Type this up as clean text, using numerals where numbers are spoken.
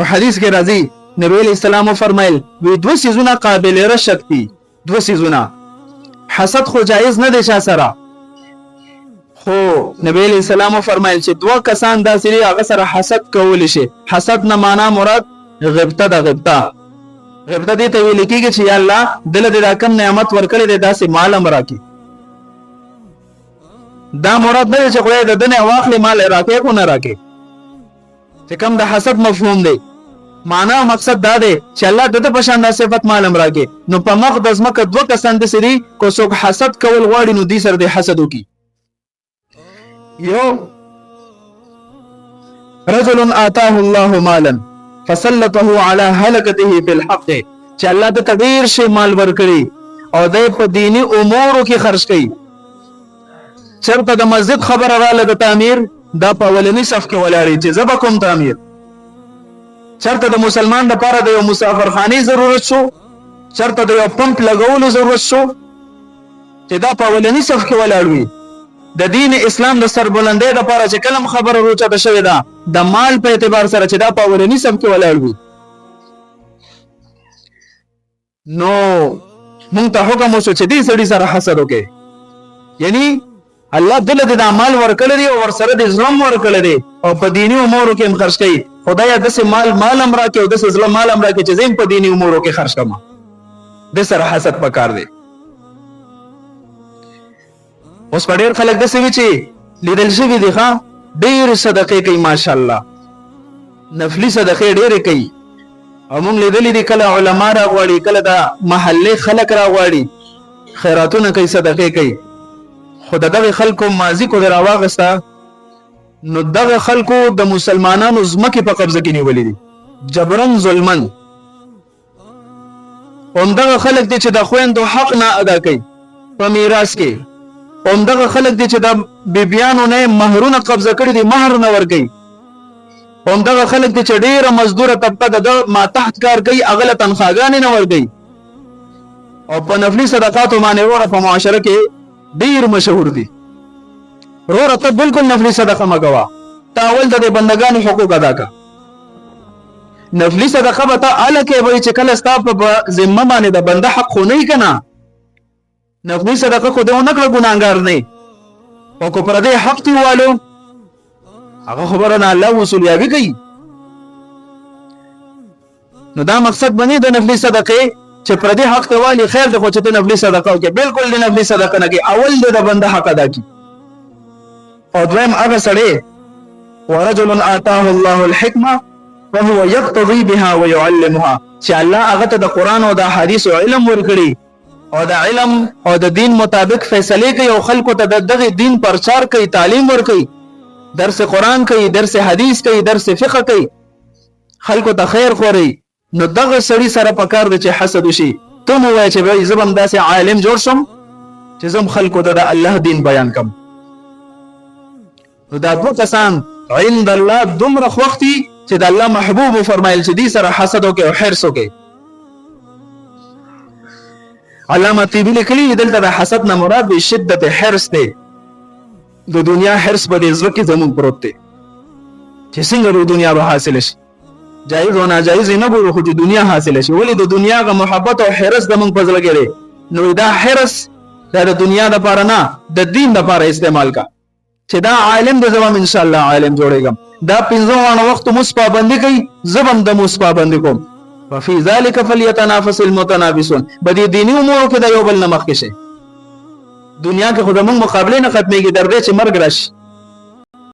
او حدیث کې راځي نبی علیہ السلام فرمایل وی دو سيزونه قابل رشک دي دو سيزونه حسد خو جایز نه دي سره خو نبی علیہ السلام فرمایل چې دوه کسان داسې دي هغه سره حسد کول شي حسد نه معنا مراد غیبته ده غیبته دي ته ویل کېږي چې یا الله دل دې دا کم نعمت ورکړي دې داسې مال هم راکړي دا مراد نه چې خدای د دنیا واخلي مال راکړي کو نه راکړي چې کوم د حسد مفهوم دی معنا مقصد دا دی چې الله د په شان د صفت مال هم راکړي نو په مقدس مکه دوه کسان د سری کو څوک حسد کول غواړي نو دې سره د حسد وکي یو رجل آتاه الله مالا فسلطه على هلكته بالحق چې الله د تغیر شي مال ورکړي او د په دینی امورو کې خرج کړي چرته د مسجد خبر رااله د تعمیر دا په ولني صف کې ولاړی چې زب کوم تعمیر چرته د مسلمان لپاره د یو مسافرخانه ضرورت شو چرته د یو پمپ لګولو ضرورت شو چې دا په ولني صف کې ولاړ وي د دین اسلام د سربلندۍ لپاره چې کلم خبره روچته شوې ده د مال په اعتبار سره چې دا په ولني صف کې ولاړ وي نو مونږ ته حکم وشو چې دې سړي سره حسد وکړي یعنی الله دل د مال ورکړي دی او ورسره د ظلم ورکړي دی او په دینی امورو کې خرج کوي خدای د سه مال امر کې او د سه ظلم مال امر کې چې زم په دینی امورو کې خرج کما د سره حسد پکار دی اوس په ډېر خلک د سوي چې لیدل شوی دی ښا ډېر صدقې کوي ماشاءالله نفلی صدقې ډېر کوي او موږ لیدلې دي کله علما را غواړي کله د محلي خلک را غواړي خیراتونه کوي صدقې کوي خود دغه خلکو ماضی کو دراواغستا نو دغه خلکو د مسلمانانو زمکه په قبضه کې نیولې دي جبرن ظلمن همدغه خلک دي چې د خويندو حق نه ادا کوي په میراث کې همدغه خلک دي چې د بیبيانو نه مہرونه قبضه کړي دي مہر نه ورګي همدغه خلک دي چې ډیره مزدوره طبقه د ما تحت کار کوي اغله تنخواګانې نه ورګي او په نفلي صدقاتو باندې وره په معاشره کې ډیر مشهور دي ورور ته بالکل نفلي صدقه مګوا تاول د بندگانو حقوق ادا کا نفلي صدقه به ته الکه وای چې کله ستا په ذمہ باندې د بنده حق خو نه کنا نفلي صدقه خو دې نه کړ ګناګار نه او کو پر دې حق دی والو هغه خبره نه الله وصول یابي کوي نو دا مقصد بني د نفلي صدقه چې پر دې حق ته والی خیر د خو چې نفلي صدقه وکي بالکل د نفلي صدقه نه کې اول د بنده حق ادا کی او دویم هغه سړی ورجل آتاه الله الحکمه وهو يقتضي بها ويعلمها چې الله هغه ته د قران او د حدیث علم ورکړي او د علم او د دین مطابق فیصله کوي او خلکو ته دغه دین پرچار کوي تعلیم ورکړي درس قران کوي درس حدیث کوي درس فقه کوي خلکو ته خیر خوري نو دغه سړی سره پکار دی چې حسد وشي ته مو وای چې به زبم داسې عالم جوړ شم چې زم خلکو ته د الله دین بیان کم نو دا دوه کسان عند الله دومره وختي چې د الله محبوب فرمایل چې دې سره حسد وکي او حرص وکي علامه طیبی لیکلي دلته د حسد نه مراد به شدت حرص دی د دنیا حرص به د زړه زمون پروت دی چې څنګه د دنیا به حاصل شي جایز او ناجایز نه ګورو خو د دنیا حاصل شي ولې د دنیا غ محبت او حرص د مونږ پزله کېږي نو دا حرص د دنیا د لپاره نه د دین لپاره استعمال کا چې دا عالم د زمام ان شاء الله عالم جوړېږم دا 15 وخت مص پابندي کوي زبم د مص پابندي کوم وفي ذلك فليتنافس المتنافسون بدی دینی امور کې د یو بل نه مخ کې شي دنیا کې خود موږ مقابله نه ختميږي درته چې مرګ راشي